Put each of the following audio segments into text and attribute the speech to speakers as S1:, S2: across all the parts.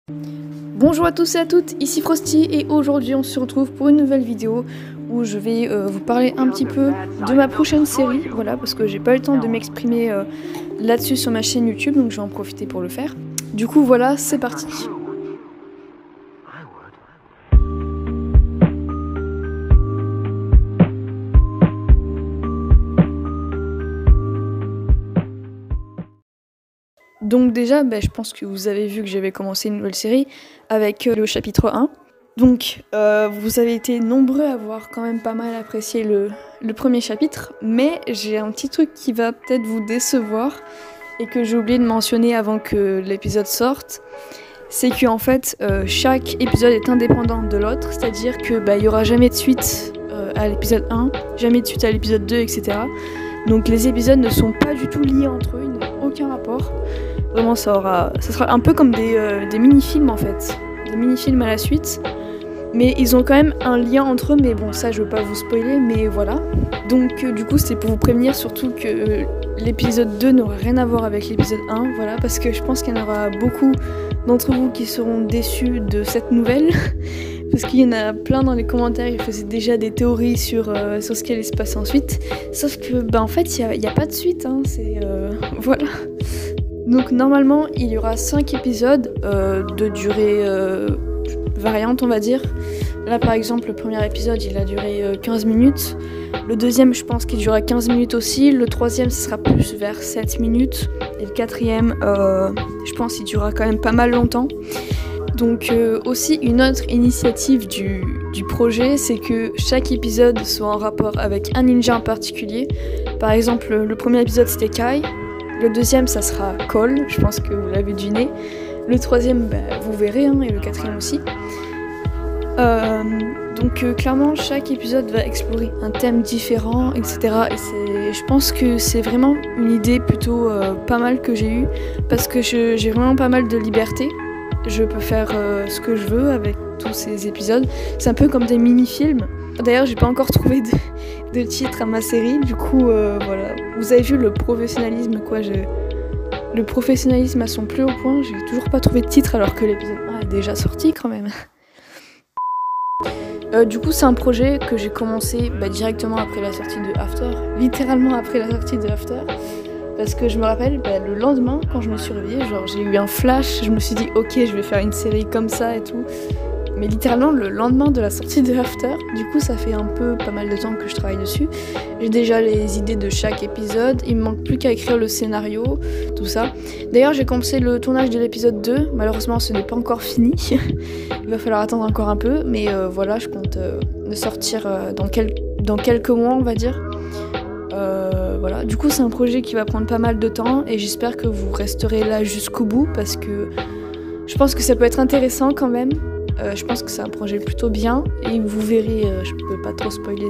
S1: Bonjour à tous et à toutes, ici Frosty et aujourd'hui on se retrouve pour une nouvelle vidéo où je vais vous parler un petit peu de ma prochaine série, voilà, parce que j'ai pas eu le temps de m'exprimer là-dessus sur ma chaîne YouTube, donc je vais en profiter pour le faire. Du coup voilà, c'est parti. Donc déjà, je pense que vous avez vu que j'avais commencé une nouvelle série avec le chapitre 1. Donc vous avez été nombreux à avoir quand même pas mal apprécié le premier chapitre, mais j'ai un petit truc qui va peut-être vous décevoir et que j'ai oublié de mentionner avant que l'épisode sorte. C'est qu'en fait, chaque épisode est indépendant de l'autre, c'est-à-dire que il n'y aura jamais de suite à l'épisode 1, jamais de suite à l'épisode 2, etc. Donc les épisodes ne sont pas du tout liés entre eux, ils n'ont aucun rapport. Vraiment, ça sera un peu comme des mini-films en fait, des mini-films à la suite. Mais ils ont quand même un lien entre eux, mais bon, ça je veux pas vous spoiler, mais voilà. Donc du coup, c'était pour vous prévenir surtout que l'épisode 2 n'aura rien à voir avec l'épisode 1, voilà, parce que je pense qu'il y en aura beaucoup d'entre vous qui seront déçus de cette nouvelle. Parce qu'il y en a plein dans les commentaires, ils faisaient déjà des théories sur ce qui allait se passer ensuite. Sauf que, en fait, il n'y a pas de suite, hein, c'est... voilà. Donc normalement, il y aura 5 épisodes de durée variante, on va dire. Là, par exemple, le premier épisode, il a duré 15 minutes. Le deuxième, je pense qu'il durera 15 minutes aussi. Le troisième, ce sera plus vers 7 minutes. Et le quatrième, je pense qu'il durera quand même pas mal longtemps. Donc aussi une autre initiative du projet, c'est que chaque épisode soit en rapport avec un ninja en particulier. Par exemple, le premier épisode c'était Kai, le deuxième ça sera Cole, je pense que vous l'avez deviné. Le troisième, vous verrez, hein, et le quatrième aussi. Donc clairement chaque épisode va explorer un thème différent, etc. Et je pense que c'est vraiment une idée plutôt pas mal que j'ai eue, parce que j'ai vraiment pas mal de liberté. Je peux faire ce que je veux avec tous ces épisodes. C'est un peu comme des mini-films. D'ailleurs, j'ai pas encore trouvé de titre à ma série. Du coup, voilà. Vous avez vu le professionnalisme, quoi. Le professionnalisme à son plus haut point. J'ai toujours pas trouvé de titre alors que l'épisode 1 est déjà sorti quand même. Du coup, c'est un projet que j'ai commencé directement après la sortie de After. Littéralement après la sortie de After. Parce que je me rappelle, le lendemain, quand je me suis réveillée, genre j'ai eu un flash, je me suis dit ok, je vais faire une série comme ça et tout. Mais littéralement le lendemain de la sortie de After, du coup ça fait un peu pas mal de temps que je travaille dessus. J'ai déjà les idées de chaque épisode, il me manque plus qu'à écrire le scénario, tout ça. D'ailleurs j'ai commencé le tournage de l'épisode 2, malheureusement ce n'est pas encore fini. Il va falloir attendre encore un peu, mais voilà, je compte le sortir dans quelques mois on va dire. Voilà. Du coup c'est un projet qui va prendre pas mal de temps et j'espère que vous resterez là jusqu'au bout parce que je pense que ça peut être intéressant quand même. Je pense que c'est un projet plutôt bien et vous verrez, je peux pas trop spoiler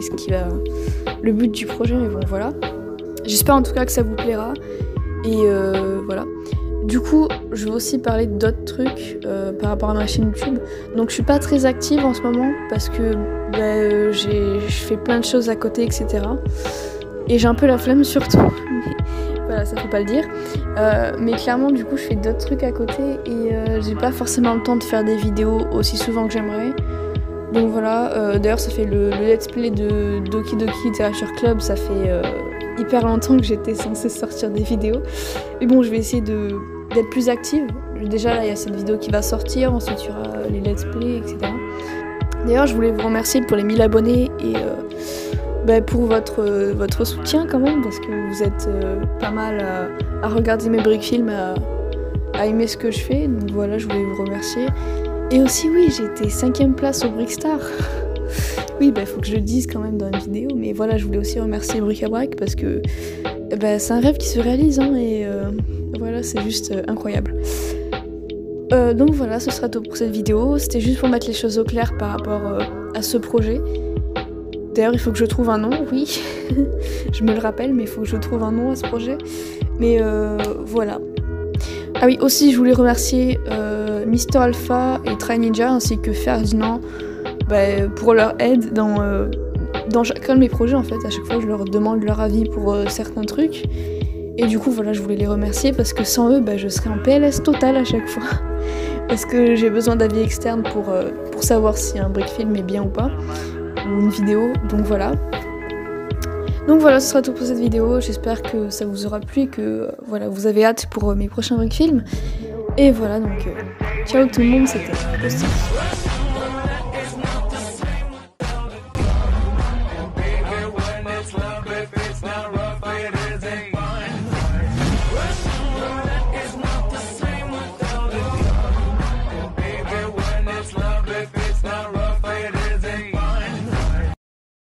S1: le but du projet, mais bon voilà. J'espère en tout cas que ça vous plaira et voilà. Du coup je vais aussi parler d'autres trucs par rapport à ma chaîne YouTube. Donc je suis pas très active en ce moment parce que je fais plein de choses à côté, etc. Et j'ai un peu la flemme surtout, mais voilà, ça faut pas le dire. Mais clairement, du coup, je fais d'autres trucs à côté et j'ai pas forcément le temps de faire des vidéos aussi souvent que j'aimerais. Donc voilà, d'ailleurs, ça fait le let's play de Doki Doki Literature Club, ça fait hyper longtemps que j'étais censée sortir des vidéos. Mais bon, je vais essayer d'être plus active. Déjà, là, il y a cette vidéo qui va sortir, ensuite il y aura les let's play, etc. D'ailleurs, je voulais vous remercier pour les 1000 abonnés et... pour votre soutien quand même, parce que vous êtes pas mal à regarder mes brick films, à aimer ce que je fais, donc voilà, je voulais vous remercier. Et aussi oui, j'ai été 5ème place au Brickstar. Oui, faut que je le dise quand même dans une vidéo, mais voilà, je voulais aussi remercier Bric à Brac parce que c'est un rêve qui se réalise, hein, et voilà, c'est juste incroyable. Donc voilà, ce sera tout pour cette vidéo, c'était juste pour mettre les choses au clair par rapport à ce projet. D'ailleurs, il faut que je trouve un nom, oui. Je me le rappelle, mais il faut que je trouve un nom à ce projet. Mais voilà. Ah oui, aussi, je voulais remercier Mister Alpha et Try Ninja, ainsi que Ferdinand, pour leur aide dans chacun de mes projets, en fait. À chaque fois, je leur demande leur avis pour certains trucs. Et du coup voilà, je voulais les remercier parce que sans eux, bah, je serais en PLS total à chaque fois. Parce que j'ai besoin d'avis externe pour savoir si un brick film est bien ou pas, ou une vidéo, donc voilà. Donc voilà, ce sera tout pour cette vidéo, j'espère que ça vous aura plu et que voilà, vous avez hâte pour mes prochains brick films. Et voilà, donc ciao tout le monde, c'était Austin.